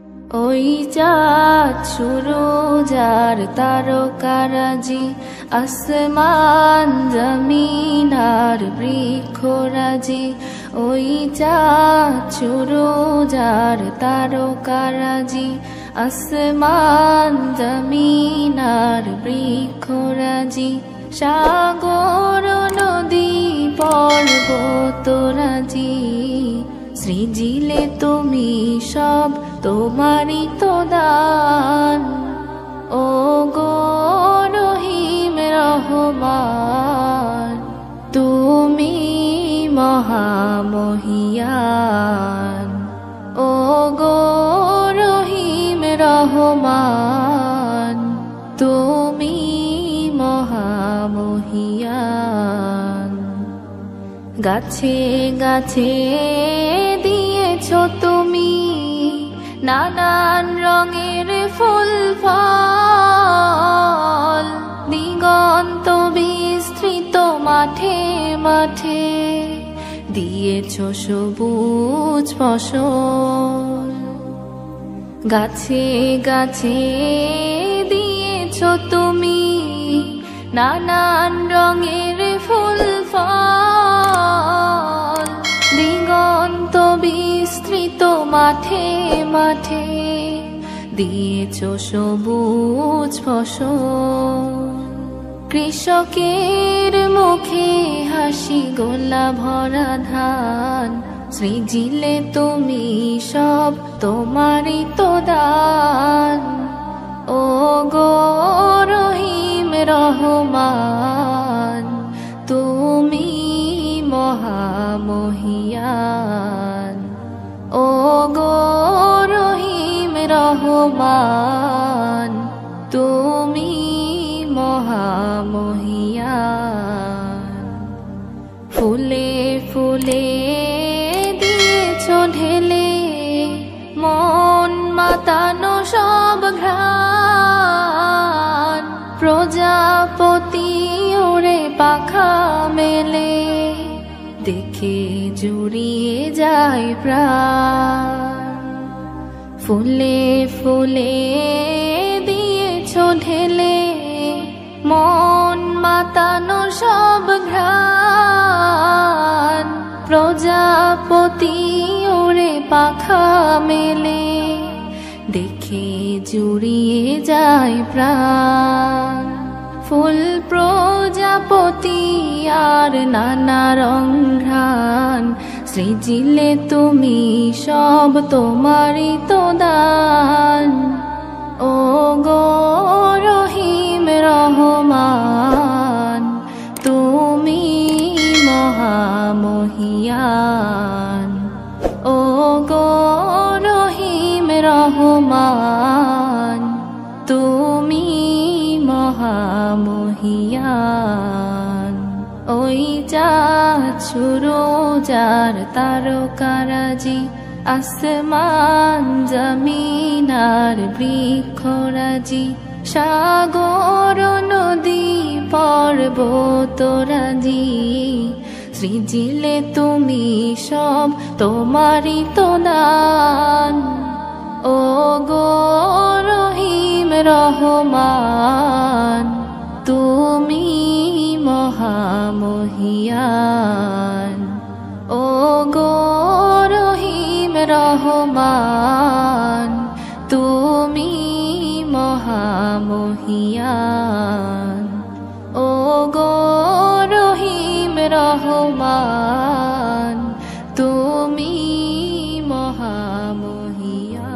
ওই চাঁদ সুরজ আর তারকারাজি, আসমান জমিন আর বৃক্ষরাজি। ওই চাঁদ সুরজ আর তারকারাজি, আসমান জমিন আর বৃক্ষরাজি। সাগর নদী পর্বতরাজি, সৃজিলে তুমি সব তোমারই তো দান। ও গো রহিম রহমান, তুমি মহামহিয়ান। ও গো রহিম রহমান, তুমি মহামহিয়ান। গাছে গাছে দিয়েছো তুমি নানান রঙের ফুল ফল, দিগন্ত বিস্তৃত মাঠে মাঠে দিয়েছো সবুজ ফসল। গাছে গাছে দিয়েছো তুমি নানান রঙের ফুল ফল, দিগন্ত বিস্তৃত মাঠে মাঠে দিয়েছো সবুজ ফসল। কৃষকের মুখে হাসি, গোলা ভরা ধান, সৃজিলে তুমি সব তোমারই তো দান। ও গো রহিম রহমান, তুমি মহামহিয়ান। ও গো রহিম রহমান, তুমি মহামহিয়ান। ফুলে ফুলে দিয়েছো ঢেলে মন মাতানো সব ঘ্রাণ, প্রজাপতি ওরে পাখা মেলে দেখে জুড়িয়ে যায় প্রাণ। ফুলে ফুলে দিয়েছো ঢেলে মন মাতানো সব ঘ্রাণ, প্রজাপতি ওরে পাখা মেলে দেখে জুড়িয়ে যায় প্রাণ। ফুল প্রজাপতি আর নানা রং ঘ্রাণ, সৃজিলে তুমি সব তোমারই তো দান। ও গো রহিম রহমান, তুমি মহামহিয়ান। ও গো রহিম রহমান, তুমি মহামহিয়ান। ওই চাঁদ সুরজ আর তারকারাজি, আসমান জমিন আর বৃক্ষরাজি। সাগর নদী পর্বতরাজি, সৃজিলে তুমি সব তোমারই তো দান। ও গো রহিম রহমান, তুমি মহামহিয়ান। ও গো রহিম রহমান, তুমি মহামহিয়ান। ও গো রহিম রহমান, তুমি মহামহিয়ান।